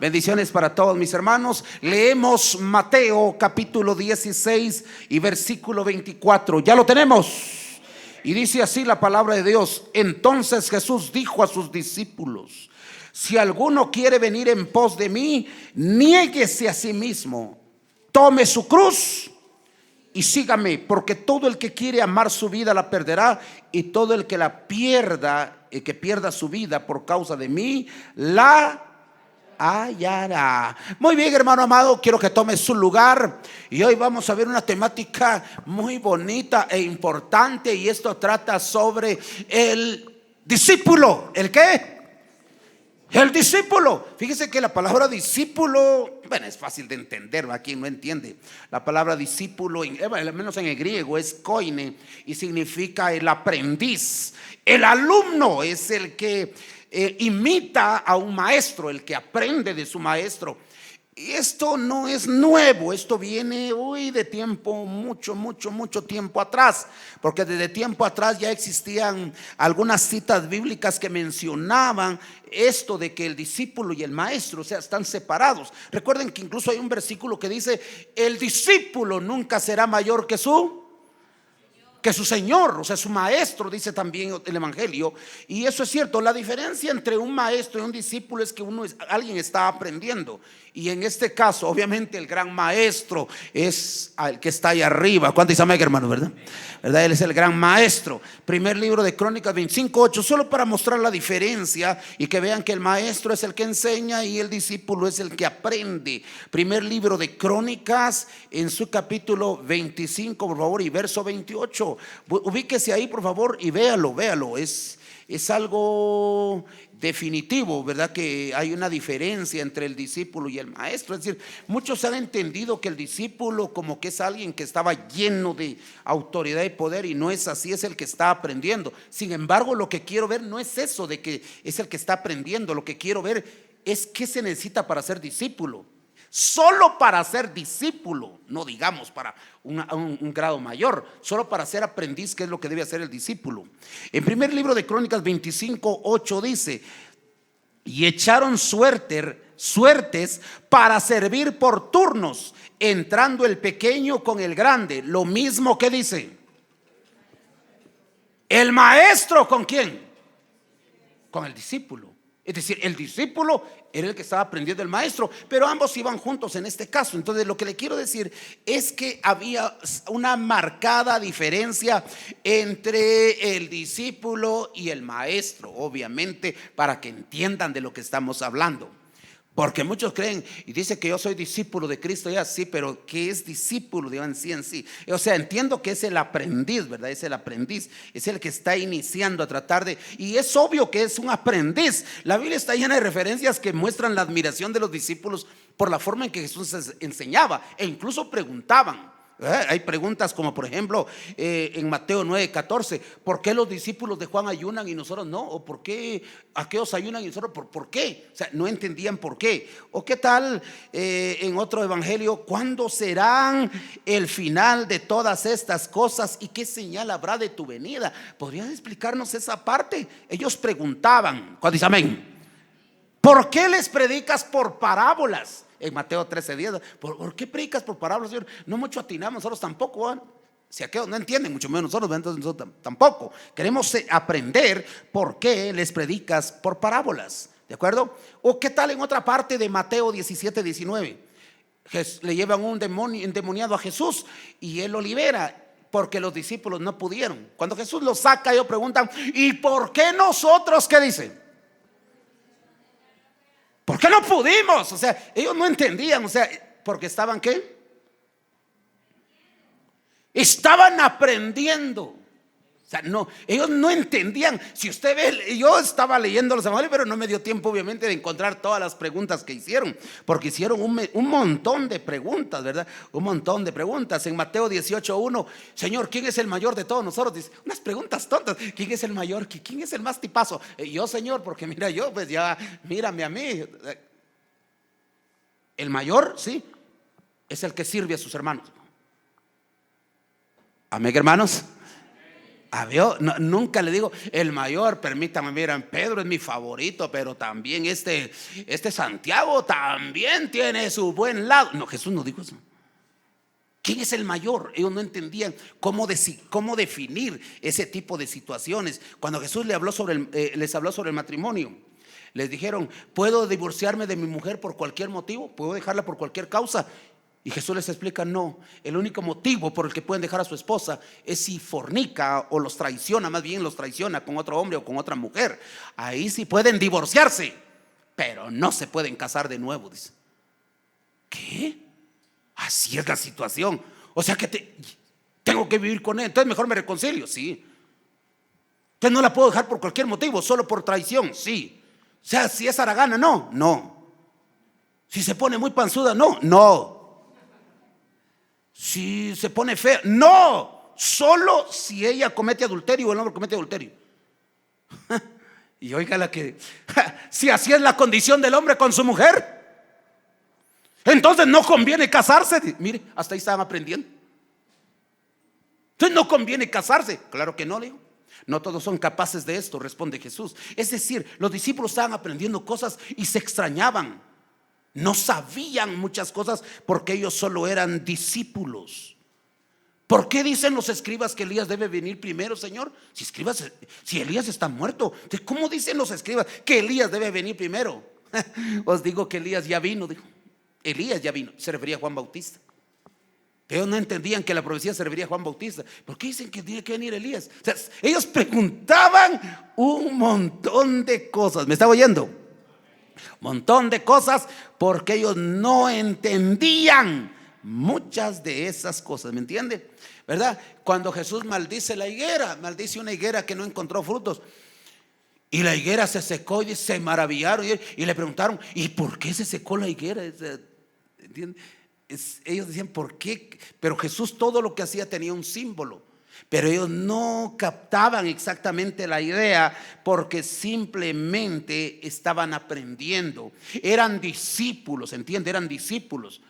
Bendiciones para todos mis hermanos. Leemos Mateo capítulo 16 y versículo 24. ¿Ya lo tenemos? Y dice así la palabra de Dios: entonces Jesús dijo a sus discípulos: si alguno quiere venir en pos de mí, niéguese a sí mismo, tome su cruz y sígame, porque todo el que quiere amar su vida la perderá, y todo el que la pierda, el que pierda su vida por causa de mí, la hallará. Muy bien, hermano amado, quiero que tome su lugar. Y hoy vamos a ver una temática muy bonita e importante, y esto trata sobre el discípulo. ¿El qué? El discípulo. Fíjese que la palabra discípulo, bueno, es fácil de entender, ¿a quien no entiende? La palabra discípulo, al menos en el griego, es koine y significa el aprendiz. El alumno es el que imita a un maestro, el que aprende de su maestro. Y esto no es nuevo, esto viene hoy de tiempo, mucho tiempo atrás, porque desde tiempo atrás ya existían algunas citas bíblicas que mencionaban esto de que el discípulo y el maestro, o sea, están separados. Recuerden que incluso hay un versículo que dice: el discípulo nunca será mayor que su Señor, o sea, su maestro, dice también el evangelio. Y eso es cierto. La diferencia entre un maestro y un discípulo es que alguien está aprendiendo, y en este caso obviamente el gran maestro es el que está ahí arriba. ¿Cuántos dicen amén, hermano? ¿Verdad? Él es el gran maestro. Primer libro de Crónicas 25:8, solo para mostrar la diferencia y que vean que el maestro es el que enseña y el discípulo es el que aprende. Primer libro de Crónicas, en su capítulo 25, por favor, y verso 28. Ubíquese ahí, por favor, y véalo. Es algo definitivo, ¿verdad? Que hay una diferencia entre el discípulo y el maestro. Es decir, muchos han entendido que el discípulo como que es alguien que estaba lleno de autoridad y poder, y no es así, es el que está aprendiendo. Sin embargo, lo que quiero ver no es eso de que es el que está aprendiendo. Lo que quiero ver es qué se necesita para ser discípulo. Solo para ser discípulo, no digamos para un grado mayor, solo para ser aprendiz, que es lo que debe hacer el discípulo. En primer libro de Crónicas 25:8 dice: y echaron suertes para servir por turnos, entrando el pequeño con el grande. Lo mismo que dice el maestro, ¿con quién? Con el discípulo. Es decir, el discípulo era el que estaba aprendiendo del maestro, pero ambos iban juntos en este caso. Entonces, lo que le quiero decir es que había una marcada diferencia entre el discípulo y el maestro, obviamente, para que entiendan de lo que estamos hablando. Porque muchos creen y dicen que yo soy discípulo de Cristo, ya sí, pero ¿qué es discípulo en sí? O sea, entiendo que es el aprendiz, ¿verdad? Es el aprendiz, es el que está iniciando a tratar de, y es obvio que es un aprendiz. La Biblia está llena de referencias que muestran la admiración de los discípulos por la forma en que Jesús enseñaba, e incluso preguntaban. Hay preguntas como por ejemplo en Mateo 9:14: ¿por qué los discípulos de Juan ayunan y nosotros no? ¿O por qué aquellos ayunan y nosotros por qué? O sea, no entendían por qué. ¿O qué tal en otro evangelio: ¿cuándo serán el final de todas estas cosas y qué señal habrá de tu venida? ¿Podrías explicarnos esa parte? Ellos preguntaban. ¿Cuándo dice amén? ¿Por qué les predicas por parábolas? En Mateo 13:10, ¿por qué predicas por parábolas, Señor? No mucho atinamos, nosotros tampoco, ¿eh? Si aquellos no entienden, mucho menos nosotros, entonces nosotros tampoco. Queremos aprender por qué les predicas por parábolas, ¿de acuerdo? ¿O qué tal en otra parte de Mateo 17:19? Le llevan un demonio endemoniado a Jesús y él lo libera, porque los discípulos no pudieron. Cuando Jesús lo saca, ellos preguntan: ¿y por qué nosotros? ¿Qué dicen? ¿Por qué no pudimos? O sea, ellos no entendían, o sea, porque estaban ¿qué? Estaban aprendiendo. O sea, no, ellos no entendían. Si usted ve, yo estaba leyendo los evangelios, pero no me dio tiempo obviamente de encontrar todas las preguntas que hicieron, porque hicieron un montón de preguntas, ¿verdad? Un montón de preguntas. En Mateo 18:1: Señor, ¿quién es el mayor de todos nosotros? Dice, unas preguntas tontas. ¿Quién es el mayor? ¿Quién es el más tipazo? Yo, Señor, porque mira, yo pues ya, mírame a mí. El mayor, sí, es el que sirve a sus hermanos. Amén, hermanos. Nunca le digo el mayor, permítame, miren, Pedro es mi favorito, pero también este Santiago también tiene su buen lado. No, Jesús no dijo eso. ¿Quién es el mayor? Ellos no entendían cómo definir ese tipo de situaciones. Cuando Jesús les habló sobre el matrimonio, les dijeron: ¿puedo divorciarme de mi mujer por cualquier motivo? ¿Puedo dejarla por cualquier causa? Y Jesús les explica: no, el único motivo por el que pueden dejar a su esposa es si fornica o los traiciona, más bien los traiciona con otro hombre o con otra mujer. Ahí sí pueden divorciarse, pero no se pueden casar de nuevo, dice. ¿Qué? Así es la situación. O sea que tengo que vivir con él, entonces mejor me reconcilio. Sí. Entonces no la puedo dejar por cualquier motivo, solo por traición. Sí. O sea, si es haragana, no. Si se pone muy panzuda, no. Si se pone fea, no. Solo si ella comete adulterio o el hombre comete adulterio. Y oiga la que si así es la condición del hombre con su mujer, entonces no conviene casarse. Mire, hasta ahí estaban aprendiendo. Entonces no conviene casarse. Claro que no, le digo. No todos son capaces de esto, responde Jesús. Es decir, los discípulos estaban aprendiendo cosas y se extrañaban. No sabían muchas cosas porque ellos solo eran discípulos. ¿Por qué dicen los escribas que Elías debe venir primero, Señor? Si Elías está muerto, ¿cómo dicen los escribas que Elías debe venir primero? Os digo que Elías ya vino, dijo. Elías ya vino, se refería a Juan Bautista. Ellos no entendían que la profecía se refería a Juan Bautista. ¿Por qué dicen que tiene que venir Elías? O sea, ellos preguntaban un montón de cosas. ¿Me estaba oyendo? Montón de cosas porque ellos no entendían muchas de esas cosas. ¿Me entiende? ¿Verdad? Cuando Jesús maldice la higuera, maldice una higuera que no encontró frutos, y la higuera se secó, y se maravillaron y le preguntaron: ¿y por qué se secó la higuera? ¿Entiende? Ellos decían: ¿por qué? Pero Jesús todo lo que hacía tenía un símbolo. Pero ellos no captaban exactamente la idea porque simplemente estaban aprendiendo. Eran discípulos, ¿entiende? Eran discípulos.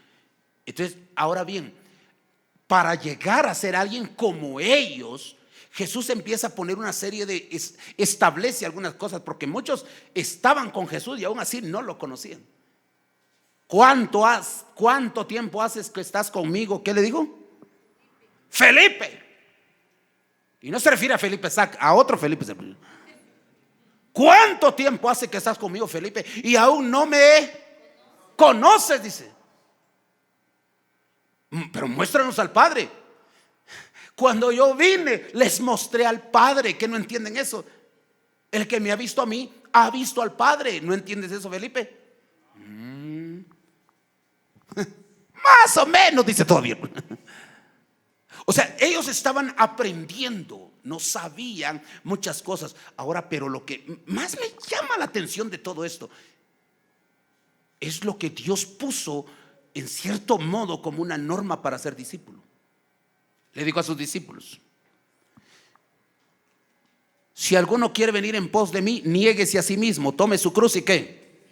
Entonces, ahora bien, para llegar a ser alguien como ellos, Jesús empieza a poner una serie establece algunas cosas, porque muchos estaban con Jesús y aún así no lo conocían. ¿Cuánto tiempo haces que estás conmigo? ¿Qué le digo? Felipe. Y no se refiere a Felipe Sac, a otro Felipe. ¿Cuánto tiempo hace que estás conmigo, Felipe? Y aún no me conoces, dice. Pero muéstranos al Padre. Cuando yo vine, les mostré al Padre. ¿Que no entienden eso? El que me ha visto a mí, ha visto al Padre. ¿No entiendes eso, Felipe? Más o menos, dice todavía. O sea, ellos estaban aprendiendo, no sabían muchas cosas. Ahora, pero lo que más me llama la atención de todo esto es lo que Dios puso en cierto modo como una norma para ser discípulo. Le digo a sus discípulos: si alguno quiere venir en pos de mí, niéguese a sí mismo, tome su cruz y ¿qué?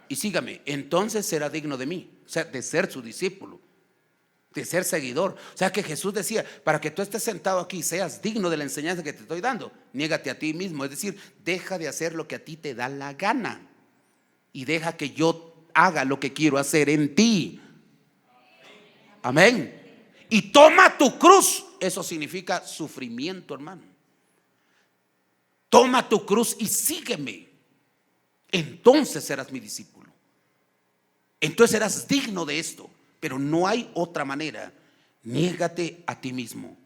Y sígame. Entonces será digno de mí, o sea, de ser su discípulo, de ser seguidor. O sea que Jesús decía: para que tú estés sentado aquí y seas digno de la enseñanza que te estoy dando, niégate a ti mismo. Es decir, deja de hacer lo que a ti te da la gana y deja que yo haga lo que quiero hacer en ti. Amén. Y toma tu cruz. Eso significa sufrimiento, hermano. Toma tu cruz y sígueme. Entonces serás mi discípulo. Entonces serás digno de esto. Pero no hay otra manera. Niégate a ti mismo.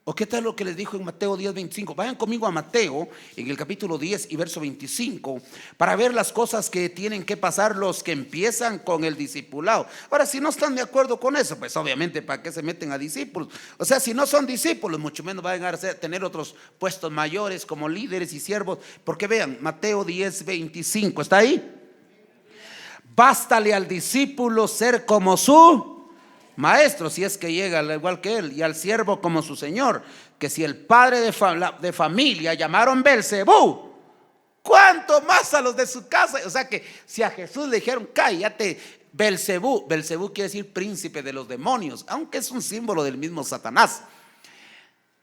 ¿O qué tal lo que les dijo en Mateo 10:25? Vayan conmigo a Mateo en el capítulo 10 y verso 25 para ver las cosas que tienen que pasar los que empiezan con el discipulado. Ahora, si no están de acuerdo con eso, pues obviamente ¿para qué se meten a discípulos? O sea, si no son discípulos, mucho menos van a tener otros puestos mayores como líderes y siervos. Porque vean, Mateo 10:25, ¿está ahí? Bástale al discípulo ser como su maestro, si es que llega al igual que él, y al siervo como su señor. Que si el padre de familia llamaron Belcebú, ¿cuánto más a los de su casa? O sea que si a Jesús le dijeron cállate, Belcebú quiere decir príncipe de los demonios, aunque es un símbolo del mismo Satanás.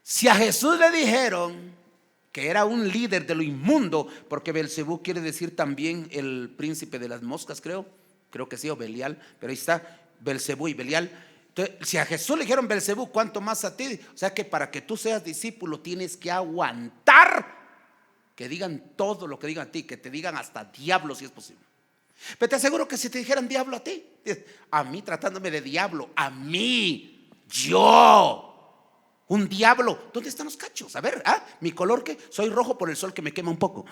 Si a Jesús le dijeron que era un líder de lo inmundo, porque Belcebú quiere decir también el príncipe de las moscas, creo que sí, o Belial, pero ahí está Belcebú y Belial. Entonces, si a Jesús le dijeron Belcebú, ¿cuánto más a ti? O sea que para que tú seas discípulo tienes que aguantar que digan todo lo que digan a ti, que te digan hasta diablo si es posible. Pero te aseguro que si te dijeran diablo a mí tratándome de diablo, a mí, yo, un diablo, ¿dónde están los cachos? A ver, mi color, que soy rojo por el sol que me quema un poco.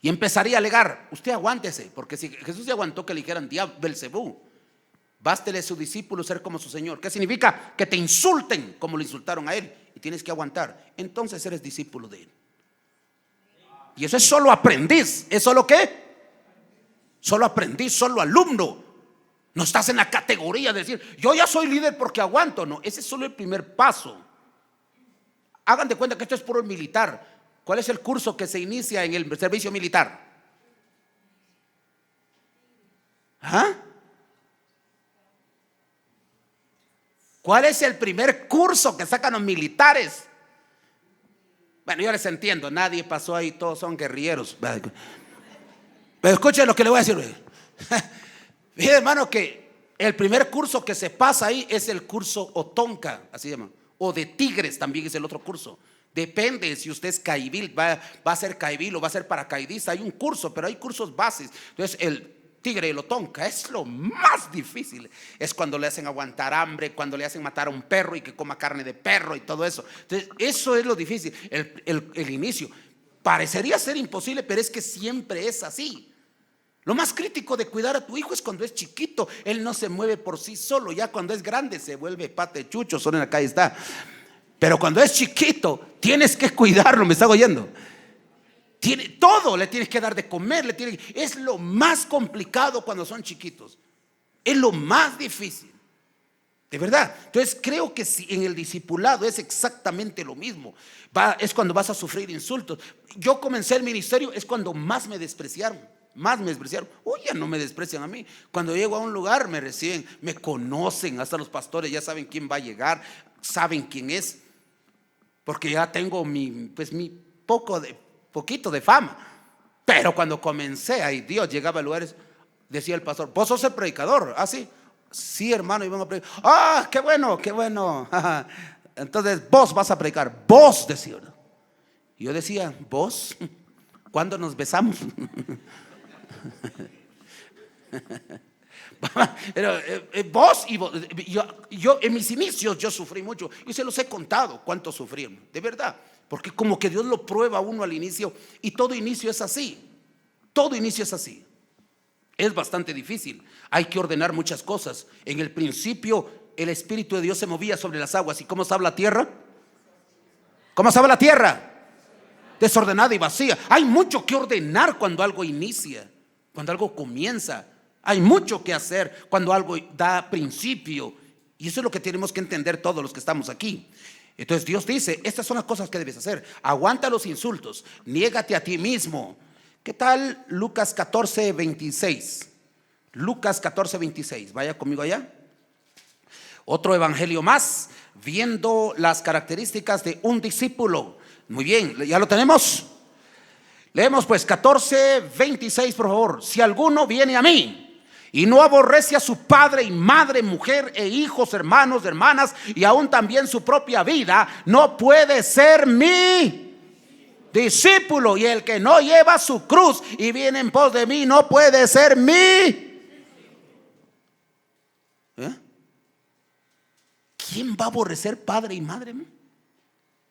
Y empezaría a alegar, usted aguántese, porque si Jesús se aguantó que le dijeran diablo, Belcebú, bástele a su discípulo ser como su Señor. ¿Qué significa? Que te insulten como le insultaron a él y tienes que aguantar. Entonces eres discípulo de él. Y eso es solo aprendiz. ¿Es solo qué? Solo aprendiz, solo alumno. No estás en la categoría de decir, yo ya soy líder porque aguanto. No, ese es solo el primer paso. Hagan de cuenta que esto es puro militar. ¿Cuál es el curso que se inicia en el servicio militar? ¿Cuál es el primer curso que sacan los militares? Bueno, yo les entiendo, nadie pasó ahí, todos son guerrilleros. Pero escuchen lo que le voy a decir. Fíjense, hermano, que el primer curso que se pasa ahí es el curso Otonka, así se llama. O de tigres también es el otro curso. Depende si usted es caibil, va a ser caibil o va a ser paracaidista. Hay un curso, pero hay cursos bases. Entonces el tigre y el otonka es lo más difícil. Es cuando le hacen aguantar hambre, cuando le hacen matar a un perro y que coma carne de perro y todo eso. Entonces eso es lo difícil, el inicio. Parecería ser imposible, pero es que siempre es así. Lo más crítico de cuidar a tu hijo es cuando es chiquito. Él no se mueve por sí solo. Ya cuando es grande se vuelve pate chucho, solo en la calle está. Pero cuando es chiquito tienes que cuidarlo, ¿me está oyendo? Todo le tienes que dar de comer, es lo más complicado cuando son chiquitos. Es lo más difícil. De verdad. Entonces creo que si en el discipulado es exactamente lo mismo. Es cuando vas a sufrir insultos. Yo comencé el ministerio, es cuando más me despreciaron. Uy, ya no me desprecian a mí. Cuando llego a un lugar me reciben, me conocen, hasta los pastores ya saben quién va a llegar, saben quién es, porque ya tengo mi poquito de fama. Pero cuando comencé, ay Dios, llegaba a lugares, decía el pastor, vos sos el predicador. Sí, sí, hermano, y vamos a predicar. Qué bueno. Entonces vos vas a predicar, vos, decía. Y yo decía, ¿vos? ¿Cuándo nos besamos? Pero, vos y vos, yo en mis inicios yo sufrí mucho y se los he contado cuánto sufrí, de verdad, porque como que Dios lo prueba a uno al inicio y todo inicio es así, es bastante difícil, hay que ordenar muchas cosas. En el principio el Espíritu de Dios se movía sobre las aguas. ¿Y cómo estaba la tierra? ¿Cómo estaba la tierra? Desordenada y vacía. Hay mucho que ordenar cuando algo inicia, cuando algo comienza. Hay mucho que hacer cuando algo da principio. Y eso es lo que tenemos que entender todos los que estamos aquí. Entonces Dios dice, estas son las cosas que debes hacer. Aguanta los insultos, niégate a ti mismo. ¿Qué tal Lucas 14:26? Lucas 14:26, vaya conmigo allá. Otro evangelio más, viendo las características de un discípulo. Muy bien, ¿ya lo tenemos? Leemos pues 14:26, por favor. Si alguno viene a mí y no aborrece a su padre y madre, mujer e hijos, hermanos, hermanas, y aún también su propia vida, no puede ser mi discípulo. Y el que no lleva su cruz y viene en pos de mí, no puede ser mi. ¿Quién va a aborrecer padre y madre?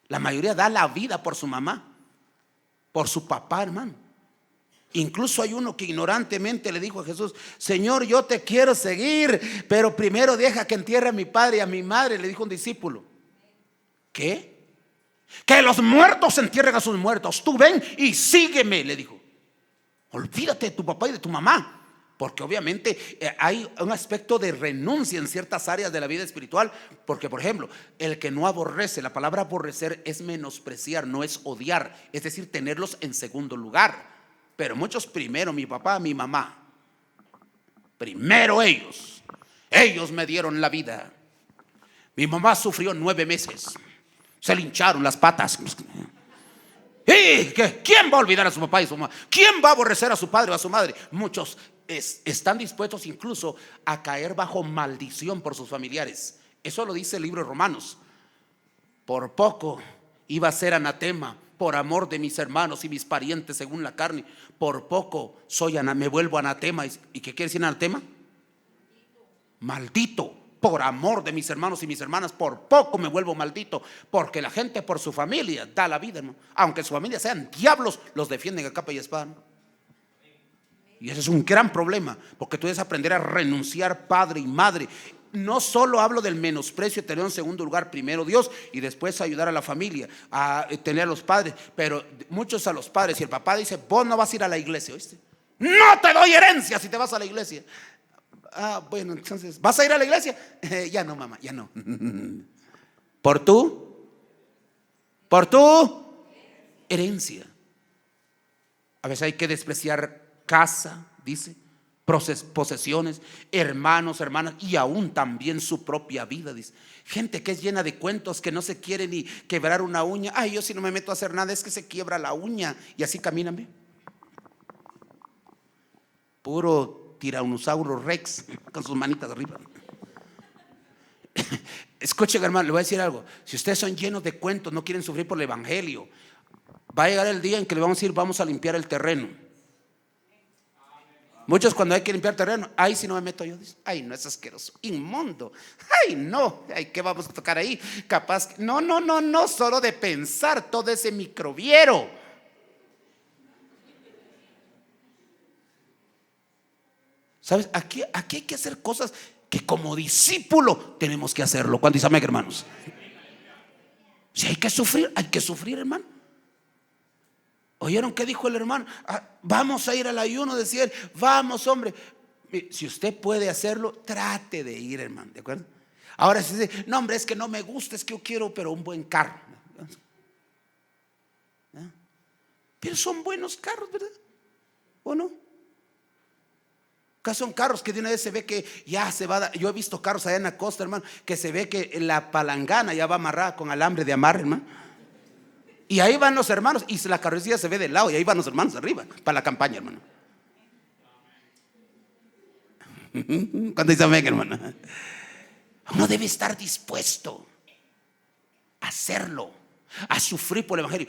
La mayoría da la vida por su mamá, por su papá, hermano. Incluso hay uno que ignorantemente le dijo a Jesús: Señor, yo te quiero seguir, pero primero deja que entierre a mi padre y a mi madre. Le dijo un discípulo. ¿Qué? Que los muertos entierren a sus muertos. Tú ven y sígueme, le dijo. Olvídate de tu papá y de tu mamá. Porque obviamente hay un aspecto de renuncia en ciertas áreas de la vida espiritual. Porque, por ejemplo, el que no aborrece, la palabra aborrecer es menospreciar, no es odiar. Es decir, tenerlos en segundo lugar. Pero muchos primero, mi papá, mi mamá. Primero ellos me dieron la vida. Mi mamá sufrió 9 meses. Se le hincharon las patas. ¿Y quién va a olvidar a su papá y su mamá? ¿Quién va a aborrecer a su padre o a su madre? Muchos están dispuestos incluso a caer bajo maldición por sus familiares. Eso lo dice el libro de Romanos. Por poco iba a ser anatema por amor de mis hermanos y mis parientes según la carne. Por poco me vuelvo anatema. ¿Y qué quiere decir anatema? Maldito. Por amor de mis hermanos y mis hermanas, por poco me vuelvo maldito. Porque la gente por su familia da la vida, ¿no? Aunque su familia sean diablos, los defienden a capa y espada, ¿no? Y ese es un gran problema, porque tú debes aprender a renunciar padre y madre. No solo hablo del menosprecio, tener en segundo lugar primero Dios y después ayudar a la familia, a tener a los padres. Pero muchos a los padres, si el papá dice, vos no vas a ir a la iglesia, ¿oíste? No te doy herencia si te vas a la iglesia. Bueno, entonces, ¿vas a ir a la iglesia? Ya no, mamá, ya no. ¿Por tu herencia? A veces hay que despreciar casa, dice, posesiones, hermanos, hermanas, y aún también su propia vida, dice. Gente que es llena de cuentos, que no se quiere ni quebrar una uña. Ay, yo si no me meto a hacer nada, es que se quiebra la uña. Y así caminan, ¿ve? Puro Tyrannosaurus Rex con sus manitas arriba. Escuchen, hermano, le voy a decir algo. Si ustedes son llenos de cuentos, no quieren sufrir por el evangelio, va a llegar el día en que le vamos a decir, vamos a limpiar el terreno. Muchos cuando hay que limpiar terreno, ay, si no me meto yo, dicen, ay, no, es asqueroso, inmundo, ay, no, ay, ¿qué vamos a tocar ahí? Capaz que, no, solo de pensar todo ese microbiero. ¿Sabes? Aquí hay que hacer cosas que como discípulo tenemos que hacerlo. ¿Cuándo dice amén, hermanos? Si hay que sufrir, hermano. ¿Oyeron qué dijo el hermano? Vamos a ir al ayuno, decía él. Vamos, hombre. Si usted puede hacerlo, trate de ir, hermano. ¿De acuerdo? Ahora si dice, no, hombre, es que no me gusta, es que yo quiero, pero un buen carro. Pero son buenos carros, ¿verdad? ¿O no? Acá son carros que de una vez se ve que ya se va. Yo he visto carros allá en la costa, hermano, que se ve que la palangana ya va amarrada con alambre de amarre, hermano. Y ahí van los hermanos y la carrocería se ve de lado y ahí van los hermanos arriba para la campaña, hermano. Cuando dice amén, hermano. Uno debe estar dispuesto a hacerlo, a sufrir por el evangelio.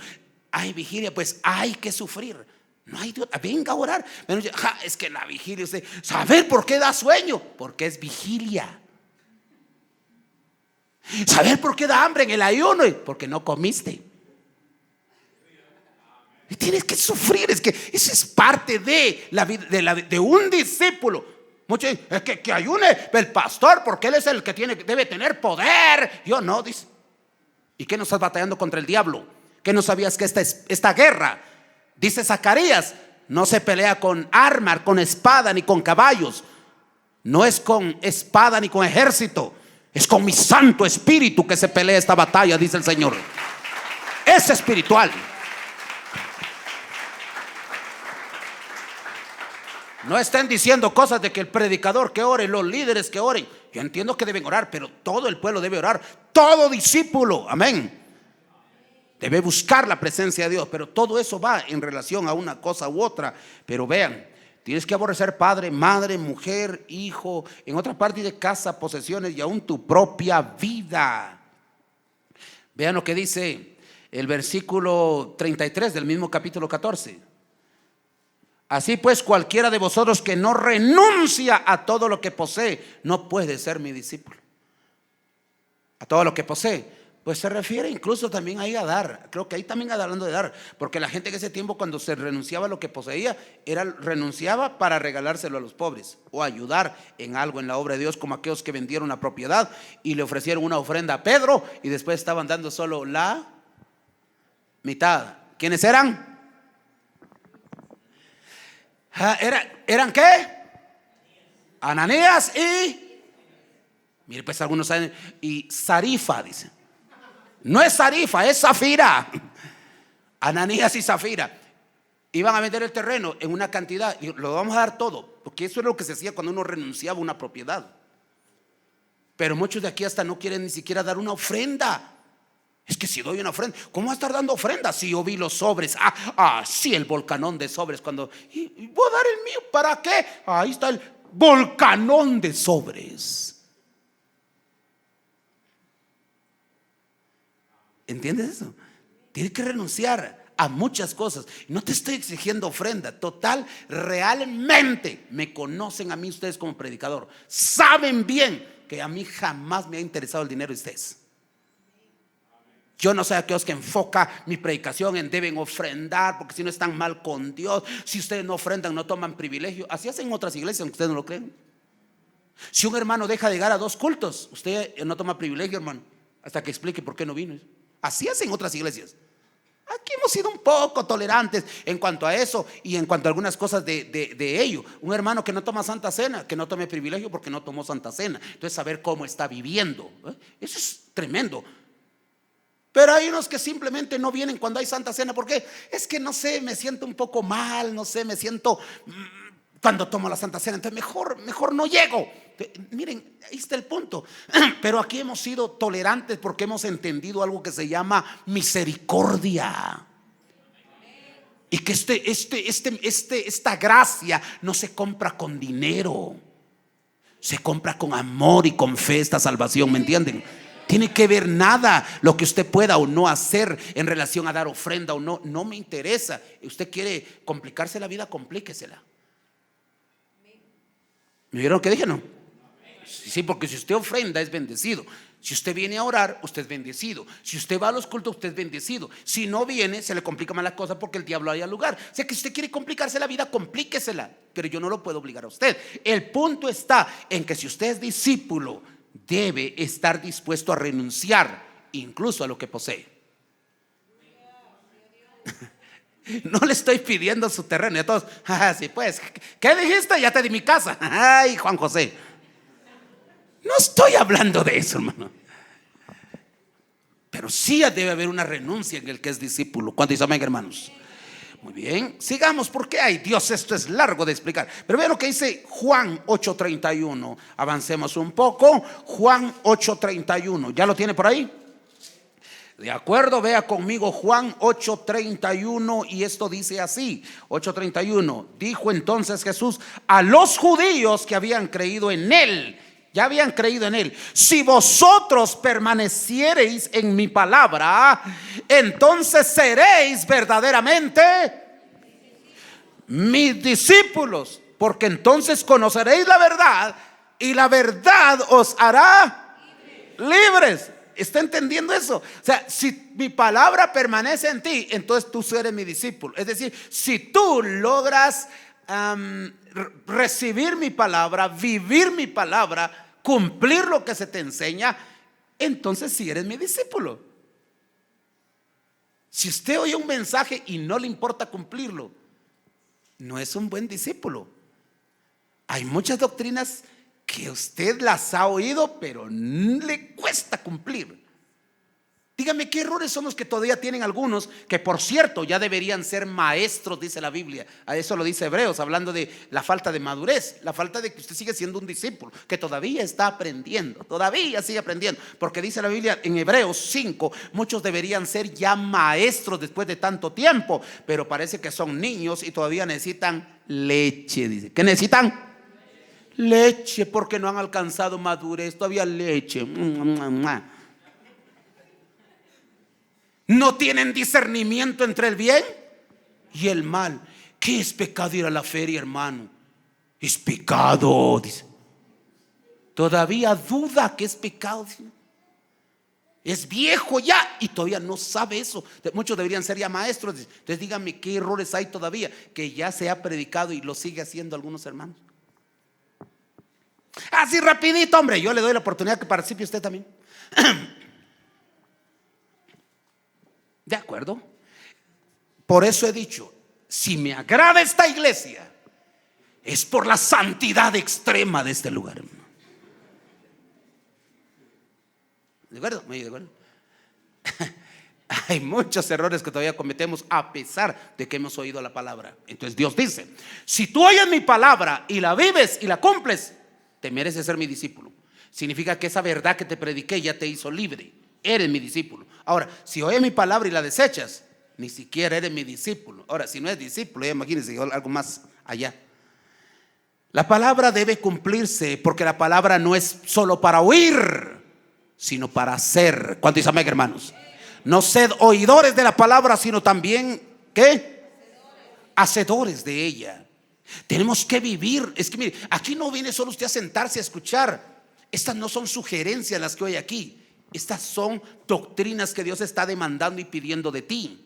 Hay vigilia, pues hay que sufrir. No hay duda, venga a orar. Es que la vigilia, ¿saber por qué da sueño? Porque es vigilia. ¿Saber por qué da hambre en el ayuno? Porque no comiste. Y tienes que sufrir, es que eso es parte de la vida de un discípulo. Muchos dicen, es que ayune el pastor porque él es el que debe tener poder. Yo no, dice. ¿Y qué no estás batallando contra el diablo? ¿Qué no sabías que esta guerra, dice Zacarías, no se pelea con armas, con espada ni con caballos? No es con espada ni con ejército, es con mi Santo Espíritu que se pelea esta batalla, dice el Señor. Es espiritual. No estén diciendo cosas de que el predicador que ore, los líderes que oren. Yo entiendo que deben orar, pero todo el pueblo debe orar. Todo discípulo, amén, debe buscar la presencia de Dios. Pero todo eso va en relación a una cosa u otra. Pero vean, tienes que aborrecer padre, madre, mujer, hijo, en otra parte de casa, posesiones y aún tu propia vida. Vean lo que dice el versículo 33 del mismo capítulo 14. Así pues, cualquiera de vosotros que no renuncia a todo lo que posee, no puede ser mi discípulo. A todo lo que posee, pues se refiere incluso también ahí a dar. Creo que ahí también hablando de dar, porque la gente en ese tiempo cuando se renunciaba a lo que poseía, renunciaba para regalárselo a los pobres o ayudar en algo en la obra de Dios, como aquellos que vendieron una propiedad y le ofrecieron una ofrenda a Pedro y después estaban dando solo la mitad. ¿Quiénes eran? ¿Eran qué? Ananías y, mire, pues algunos saben, y Zarifa, dice. No es Zarifa, es Zafira. Ananías y Zafira iban a vender el terreno en una cantidad y lo vamos a dar todo, porque eso es lo que se hacía cuando uno renunciaba a una propiedad. Pero muchos de aquí hasta no quieren ni siquiera dar una ofrenda. Es que si doy una ofrenda, ¿cómo va a estar dando ofrenda si yo vi los sobres? Sí, el volcanón de sobres. Cuando y voy a dar el mío, ¿para qué? Ahí está el volcanón de sobres. ¿Entiendes eso? Tienes que renunciar a muchas cosas. No te estoy exigiendo ofrenda. Total, realmente me conocen a mí ustedes como predicador. Saben bien que a mí jamás me ha interesado el dinero de ustedes. Yo no soy aquellos que enfoca mi predicación en deben ofrendar, porque si no están mal con Dios. Si ustedes no ofrendan, no toman privilegio. Así hacen otras iglesias, aunque ustedes no lo creen. Si un hermano deja de llegar a 2 cultos, usted no toma privilegio, hermano, hasta que explique por qué no vino. Así hacen otras iglesias. Aquí hemos sido un poco tolerantes en cuanto a eso y en cuanto a algunas cosas de ello. Un hermano que no toma Santa Cena, que no tome privilegio porque no tomó Santa Cena. Entonces saber cómo está viviendo, eso es tremendo. Pero hay unos que simplemente no vienen cuando hay Santa Cena. ¿Por qué? Es que no sé, me siento un poco mal, no sé, me siento cuando tomo la Santa Cena, entonces mejor no llego. Miren, ahí está el punto. Pero aquí hemos sido tolerantes porque hemos entendido algo que se llama misericordia. Y que esta gracia no se compra con dinero, se compra con amor y con fe, esta salvación, ¿me entienden? Tiene que ver nada lo que usted pueda o no hacer en relación a dar ofrenda o no. No me interesa. Usted quiere complicarse la vida, complíquesela. ¿Me vieron lo que dije? No. Sí, porque si usted ofrenda es bendecido. Si usted viene a orar, usted es bendecido. Si usted va a los cultos, usted es bendecido. Si no viene, se le complica más la cosa porque el diablo hay al lugar. O sea que si usted quiere complicarse la vida, complíquesela. Pero yo no lo puedo obligar a usted. El punto está en que si usted es discípulo, debe estar dispuesto a renunciar incluso a lo que posee. No le estoy pidiendo su terreno. Y a todos, sí, pues, ¿qué dijiste? Ya te di mi casa. Ay, Juan José. No estoy hablando de eso, hermano. Pero sí debe haber una renuncia en el que es discípulo. ¿Cuántos dicen amén, hermanos? Muy bien, sigamos porque ay Dios, esto es largo de explicar. Pero vean lo que dice Juan 8:31. Avancemos un poco. Juan 8:31. ¿Ya lo tiene por ahí? De acuerdo, vea conmigo Juan 8:31 y esto dice así. 8:31. Dijo entonces Jesús a los judíos que habían creído en él. Ya habían creído en él. Si vosotros permaneciereis en mi palabra, entonces seréis verdaderamente mis discípulos, porque entonces conoceréis la verdad y la verdad os hará libres. ¿Está entendiendo eso? O sea, si mi palabra permanece en ti, entonces tú eres mi discípulo. Es decir, si tú logras recibir mi palabra, vivir mi palabra, cumplir lo que se te enseña, entonces sí eres mi discípulo. Si usted oye un mensaje y no le importa cumplirlo, no es un buen discípulo. Hay muchas doctrinas que usted las ha oído, pero le cuesta cumplir. Dígame, ¿qué errores son los que todavía tienen algunos? Que por cierto ya deberían ser maestros, dice la Biblia. A eso lo dice Hebreos, hablando de la falta de madurez, la falta de que usted sigue siendo un discípulo, que todavía está aprendiendo, todavía sigue aprendiendo. Porque dice la Biblia en Hebreos 5, muchos deberían ser ya maestros después de tanto tiempo, pero parece que son niños y todavía necesitan leche, dice. ¿Qué necesitan? Leche, porque no han alcanzado madurez, todavía leche. No tienen discernimiento entre el bien y el mal. ¿Qué es pecado ir a la feria, hermano? Es pecado, dice. Todavía duda que es pecado, dice. Es viejo ya y todavía no sabe eso. Muchos deberían ser ya maestros. Entonces díganme qué errores hay todavía que ya se ha predicado y lo sigue haciendo algunos hermanos. Así rapidito, hombre. Yo le doy la oportunidad que participe usted también. ¿De acuerdo? Por eso he dicho, si me agrada esta iglesia, es por la santidad extrema de este lugar. ¿De acuerdo? ¿De acuerdo? Hay muchos errores que todavía cometemos a pesar de que hemos oído la palabra. Entonces Dios dice, si tú oyes mi palabra y la vives y la cumples, te mereces ser mi discípulo. Significa que esa verdad que te prediqué ya te hizo libre. eres mi discípulo. Ahora, si oyes mi palabra y la desechas, ni siquiera eres mi discípulo. Ahora, si no es discípulo, ya imagínense algo más allá. La palabra debe cumplirse, porque la palabra no es solo para oír, sino para hacer. ¿Cuánto dice amén, hermanos? No sed oidores de la palabra, sino también, ¿qué? Hacedores de ella. Tenemos que vivir. Es que mire, aquí no viene solo usted a sentarse a escuchar. Estas no son sugerencias las que oye aquí. Estas son doctrinas que Dios está demandando y pidiendo de ti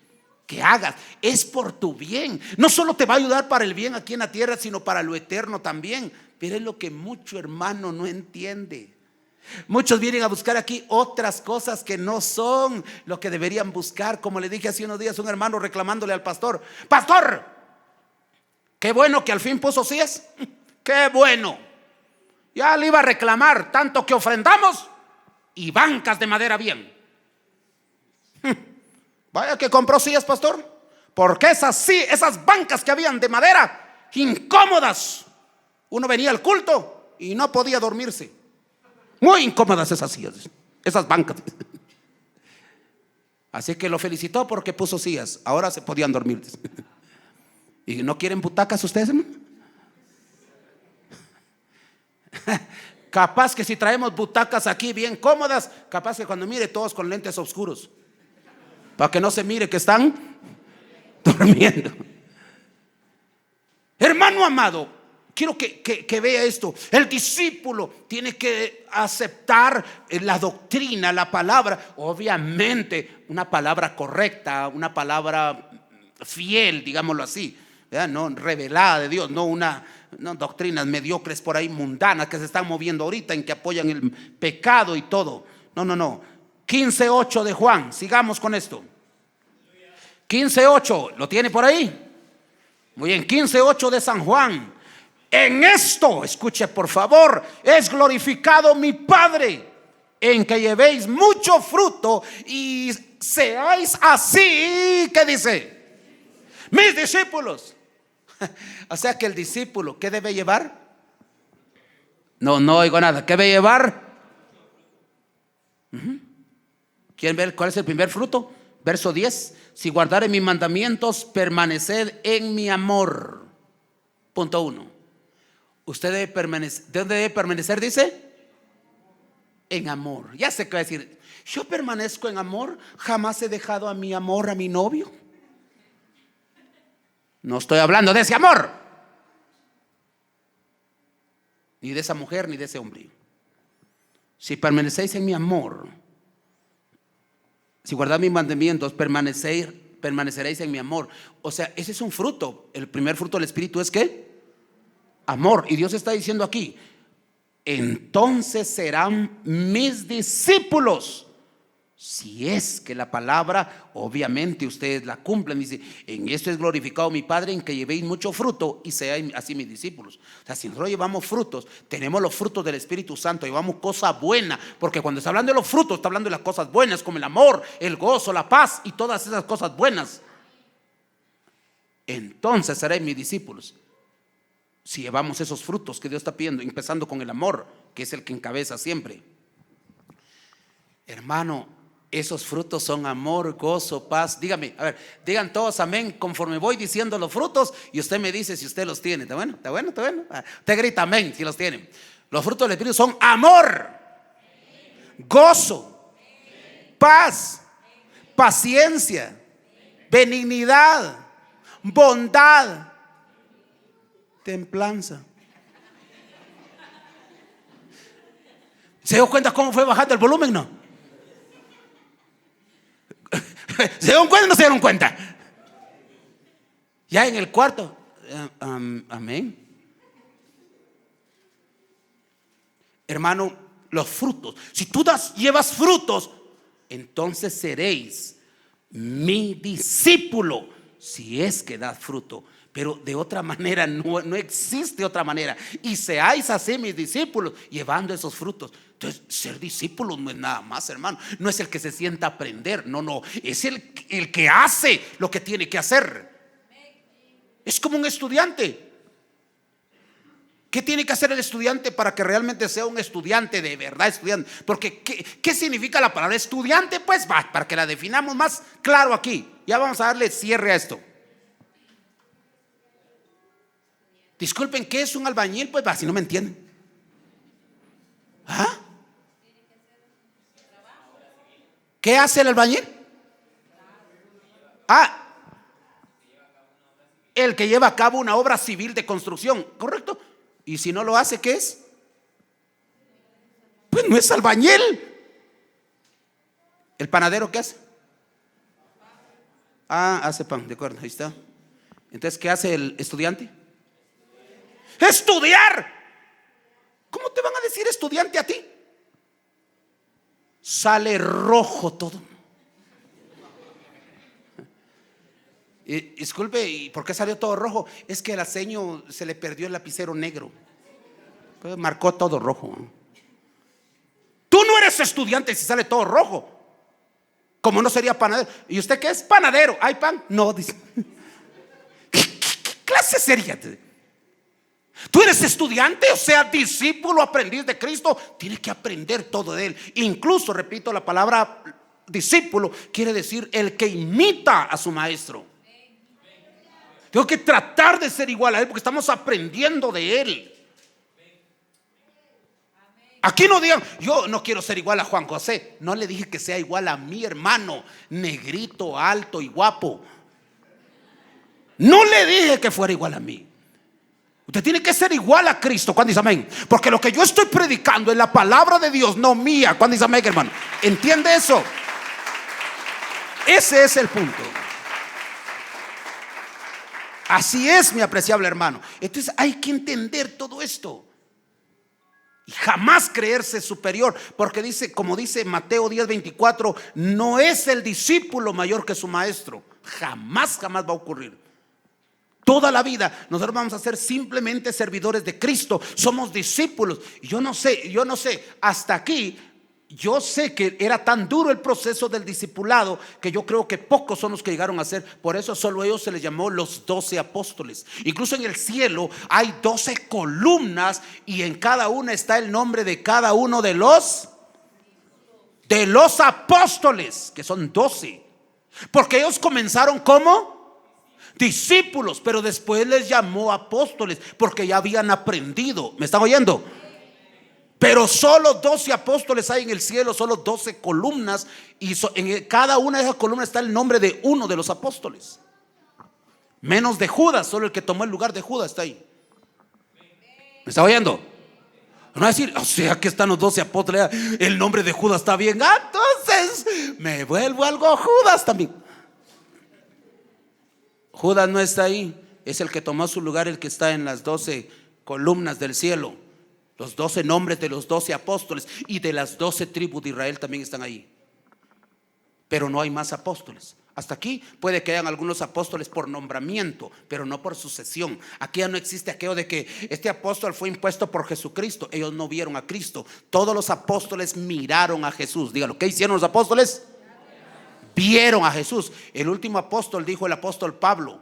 que hagas. Es por tu bien. No solo te va a ayudar para el bien aquí en la tierra, sino para lo eterno también. Pero es lo que mucho hermano no entiende. Muchos vienen a buscar aquí otras cosas que no son lo que deberían buscar. Como le dije hace unos días a un hermano reclamándole al pastor: pastor, qué bueno que al fin puso sillas. Qué bueno. Ya le iba a reclamar tanto que ofrendamos y bancas de madera bien. Vaya que compró sillas, pastor, porque esas bancas que habían de madera, incómodas. Uno venía al culto y no podía dormirse. Muy incómodas esas sillas, esas bancas. Así que lo felicitó porque puso sillas. Ahora se podían dormir. ¿Y no quieren butacas ustedes, hermano? Capaz que si traemos butacas aquí bien cómodas, capaz que cuando mire todos con lentes oscuros, para que no se mire que están durmiendo. Hermano amado, quiero que vea esto. El discípulo tiene que aceptar la doctrina, la palabra. Obviamente una palabra correcta, una palabra fiel, digámoslo así, ¿verdad? No revelada de Dios, no doctrinas mediocres por ahí mundanas que se están moviendo ahorita, en que apoyan el pecado y todo. No. 15:8 de Juan, sigamos con esto. 15:8, ¿lo tiene por ahí? Muy bien, 15:8 de San Juan. En esto, escuche por favor, es glorificado mi Padre, en que llevéis mucho fruto y seáis así, ¿qué dice? Mis discípulos. O sea que el discípulo, ¿qué debe llevar? No oigo nada. ¿Qué debe llevar? ¿Quieren ver cuál es el primer fruto? Verso 10. Si guardare mis mandamientos, permaneced en mi amor. Punto 1. Usted debe permanecer. ¿De dónde debe permanecer? Dice en amor. Ya sé qué va a decir. Yo permanezco en amor. Jamás he dejado a mi amor a mi novio. No estoy hablando de ese amor, ni de esa mujer, ni de ese hombre. Si permanecéis en mi amor, si guardáis mis mandamientos, permaneceréis en mi amor. O sea, ese es un fruto. El primer fruto del Espíritu es ¿qué? Amor. Y Dios está diciendo aquí: entonces serán mis discípulos. Si es que la palabra, obviamente ustedes la cumplen. Dice: en esto es glorificado mi Padre, en que llevéis mucho fruto y seáis así mis discípulos. O sea, si nosotros llevamos frutos, tenemos los frutos del Espíritu Santo, llevamos cosas buenas. Porque cuando está hablando de los frutos, está hablando de las cosas buenas, como el amor, el gozo, la paz y todas esas cosas buenas. Entonces seréis mis discípulos si llevamos esos frutos que Dios está pidiendo, empezando con el amor, que es el que encabeza siempre. Hermano, esos frutos son amor, gozo, paz. Dígame, a ver, digan todos amén conforme voy diciendo los frutos y usted me dice si usted los tiene. ¿Está bueno? ¿Está bueno? ¿Está bueno? Usted grita amén si los tiene. Los frutos del Espíritu son amor, gozo, paz, paciencia, benignidad, bondad, templanza. ¿Se dio cuenta cómo fue bajando el volumen? No. ¿Se dieron cuenta o no se dieron cuenta? Ya en el cuarto. Amén. Hermano, los frutos. Si tú llevas frutos, entonces seréis mi discípulo. Si es que das fruto. Pero de otra manera no existe otra manera. Y seáis así mis discípulos, llevando esos frutos. Entonces, ser discípulo no es nada más, hermano. No es el que se sienta a aprender. No. Es el que hace lo que tiene que hacer. Es como un estudiante. ¿Qué tiene que hacer el estudiante para que realmente sea un estudiante de verdad, estudiante? Porque ¿qué significa la palabra estudiante? Pues va, para que la definamos más claro aquí. Ya vamos a darle cierre a esto. Disculpen, ¿qué es un albañil? Pues va, si no me entienden. ¿Ah? ¿Qué hace el albañil? El que lleva a cabo una obra civil de construcción, ¿correcto? Y si no lo hace, ¿qué es? Pues no es albañil. ¿El panadero qué hace? Hace pan, de acuerdo, ahí está. Entonces, ¿qué hace el estudiante? Estudiar. ¿Cómo te van a decir estudiante a ti? Sale rojo todo. Disculpe, ¿y por qué salió todo rojo? Es que el aceño se le perdió el lapicero negro, pues marcó todo rojo. Tú no eres estudiante si sale todo rojo. Como no sería panadero. ¿Y usted qué es? Panadero. ¿Hay pan? No, dice. ¿Qué clase sería? Tú eres estudiante, o sea, discípulo, aprendiz de Cristo. Tienes que aprender todo de Él. Incluso, repito, la palabra discípulo quiere decir el que imita a su maestro. Tengo que tratar de ser igual a Él porque estamos aprendiendo de Él. Aquí no digan, yo no quiero ser igual a Juan José. No le dije que sea igual a mi hermano, negrito, alto y guapo. No le dije que fuera igual a mí. Usted tiene que ser igual a Cristo. ¿Cuándo dice amén? Porque lo que yo estoy predicando es la palabra de Dios, no mía. ¿Cuándo dice amén, hermano? ¿Entiende eso? Ese es el punto. Así es, mi apreciable hermano. Entonces hay que entender todo esto y jamás creerse superior, porque dice, como dice Mateo 10:24, no es el discípulo mayor que su maestro. Jamás va a ocurrir. Toda la vida nosotros vamos a ser simplemente servidores de Cristo. Somos discípulos. Yo no sé, hasta aquí yo sé que era tan duro el proceso del discipulado que yo creo que pocos son los que llegaron a ser. Por eso solo ellos se les llamó los 12 apóstoles. Incluso en el cielo hay 12 columnas y en cada una está el nombre de cada uno de los apóstoles, que son 12. Porque ellos comenzaron como discípulos, pero después les llamó apóstoles porque ya habían aprendido. ¿Me están oyendo? Pero solo 12 apóstoles hay en el cielo, solo 12 columnas, y en cada una de esas columnas está el nombre de uno de los apóstoles. Menos de Judas, solo el que tomó el lugar de Judas está ahí. ¿Me está oyendo? No va a decir, o sea que están los 12 apóstoles, el nombre de Judas está bien, entonces me vuelvo algo Judas también. Judas no está ahí, es el que tomó su lugar, el que está en las 12 columnas del cielo. Los 12 nombres de los 12 apóstoles y de las 12 tribus de Israel también están ahí. Pero no hay más apóstoles. Hasta aquí puede que hayan algunos apóstoles por nombramiento, pero no por sucesión. Aquí ya no existe aquello de que este apóstol fue impuesto por Jesucristo. Ellos no vieron a Cristo. Todos los apóstoles miraron a Jesús. Dígalo, ¿qué hicieron los apóstoles? Vieron a Jesús. El último apóstol, dijo el apóstol Pablo.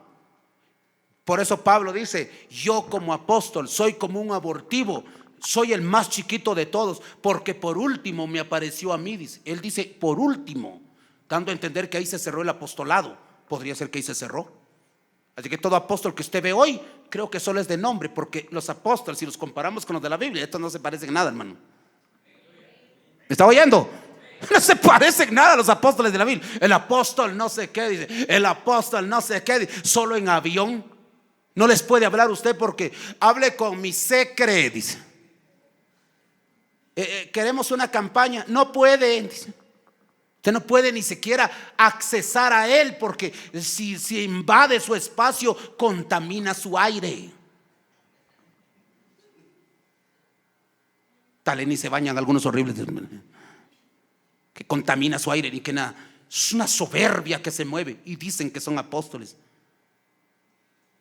Por eso Pablo dice, yo como apóstol soy como un abortivo. Soy el más chiquito de todos, porque por último me apareció a mí, dice. Él dice por último, dando a entender que ahí se cerró el apostolado. Podría ser que ahí se cerró. Así que todo apóstol que usted ve hoy, creo que solo es de nombre, porque los apóstoles, si los comparamos con los de la Biblia, estos no se parecen nada, hermano. ¿Me está oyendo? No se parecen nada a los apóstoles de la Biblia. El apóstol no sé qué dice, el apóstol no sé qué dice. Solo en avión no les puede hablar usted porque hable con mi secre, dice. Queremos una campaña, no puede, dice. Usted no puede ni siquiera accesar a él porque si invade su espacio contamina su aire. Tal vez ni se bañan algunos horribles que contamina su aire ni que nada. Es una soberbia que se mueve y dicen que son apóstoles.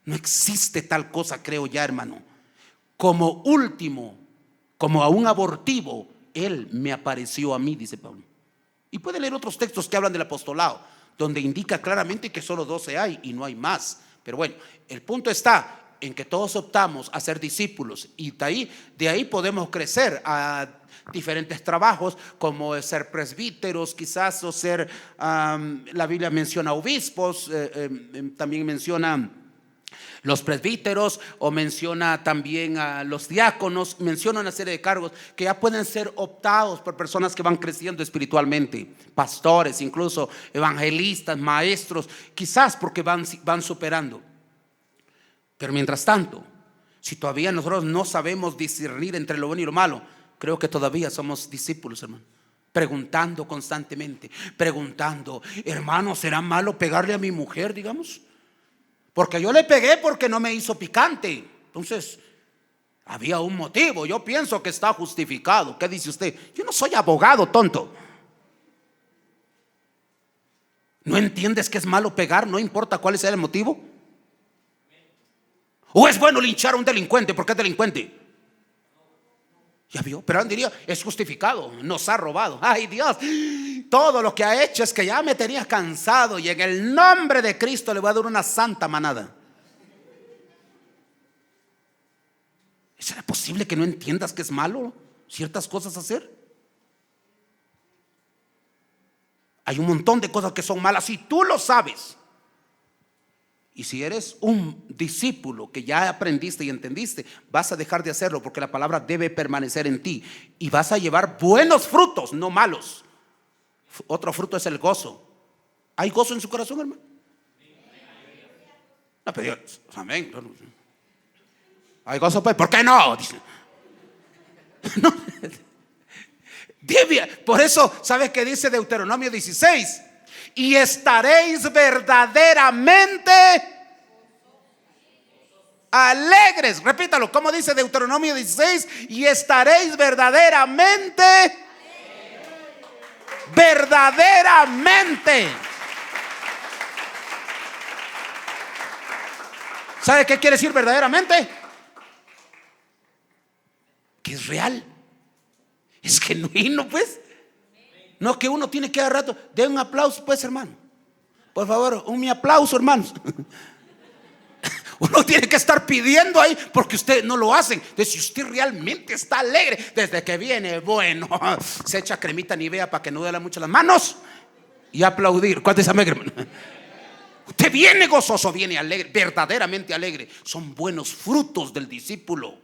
No existe tal cosa, creo ya, hermano. Como último, como a un abortivo, él me apareció a mí, dice Pablo. Y puede leer otros textos que hablan del apostolado, donde indica claramente que solo 12 hay y no hay más. Pero bueno, el punto está en que todos optamos a ser discípulos y de ahí podemos crecer a diferentes trabajos, como ser presbíteros quizás, o ser, la Biblia menciona obispos, también menciona los presbíteros, o menciona también a los diáconos, menciona una serie de cargos que ya pueden ser optados por personas que van creciendo espiritualmente, pastores, incluso evangelistas, maestros, quizás porque van superando. Pero mientras tanto, si todavía nosotros no sabemos discernir entre lo bueno y lo malo, creo que todavía somos discípulos, hermano. Preguntando constantemente, preguntando: hermano, ¿será malo pegarle a mi mujer, digamos? Porque yo le pegué porque no me hizo picante. Entonces, había un motivo. Yo pienso que está justificado. ¿Qué dice usted? Yo no soy abogado, tonto. ¿No entiendes que es malo pegar? No importa cuál sea el motivo. ¿O es bueno linchar a un delincuente porque es delincuente? ¿Ya vio? Pero él diría: es justificado, nos ha robado. Ay, Dios, todo lo que ha hecho es que ya me tenía cansado, y en el nombre de Cristo le voy a dar una santa manada. ¿Será posible que no entiendas que es malo ciertas cosas hacer? Hay un montón de cosas que son malas y tú lo sabes. Y si eres un discípulo que ya aprendiste y entendiste, vas a dejar de hacerlo, porque la palabra debe permanecer en ti y vas a llevar buenos frutos, no malos. Otro fruto es el gozo. ¿Hay gozo en su corazón, hermano? No, pero amén. ¿Hay gozo? Pues, ¿por qué no? Dice. No. Por eso, ¿sabes qué dice Deuteronomio 16? Y estaréis verdaderamente alegres. Repítalo, ¿cómo dice Deuteronomio 16? Y estaréis verdaderamente verdaderamente. ¿Sabe qué quiere decir verdaderamente? Que es real, es genuino, pues. No que uno tiene que dar rato. Den un aplauso, pues, hermano. Por favor, mi aplauso, hermanos. Uno tiene que estar pidiendo ahí, porque ustedes no lo hacen. Entonces, si usted realmente está alegre desde que viene, bueno, se echa cremita Nivea para que no duela mucho las manos y aplaudir. ¿Cuánto es alegre, hermano? Usted viene gozoso, viene alegre, verdaderamente alegre. Son buenos frutos del discípulo.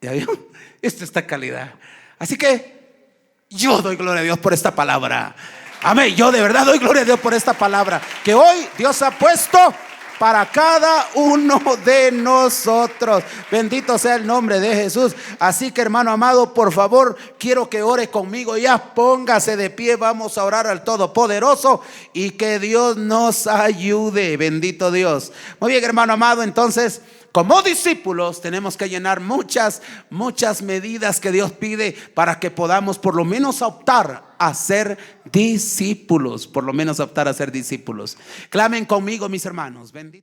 ¿Ya vio? Esta es esta calidad. Así que yo doy gloria a Dios por esta palabra. Amén. Yo de verdad doy gloria a Dios por esta palabra que hoy Dios ha puesto para cada uno de nosotros. Bendito sea el nombre de Jesús. Así que, hermano amado, por favor, quiero que ore conmigo. Ya póngase de pie, vamos a orar al Todopoderoso y que Dios nos ayude. Bendito Dios. Muy bien, hermano amado, entonces, como discípulos tenemos que llenar muchas medidas que Dios pide para que podamos por lo menos optar a ser discípulos. Por lo menos optar a ser discípulos. Clamen conmigo, mis hermanos. Bendito.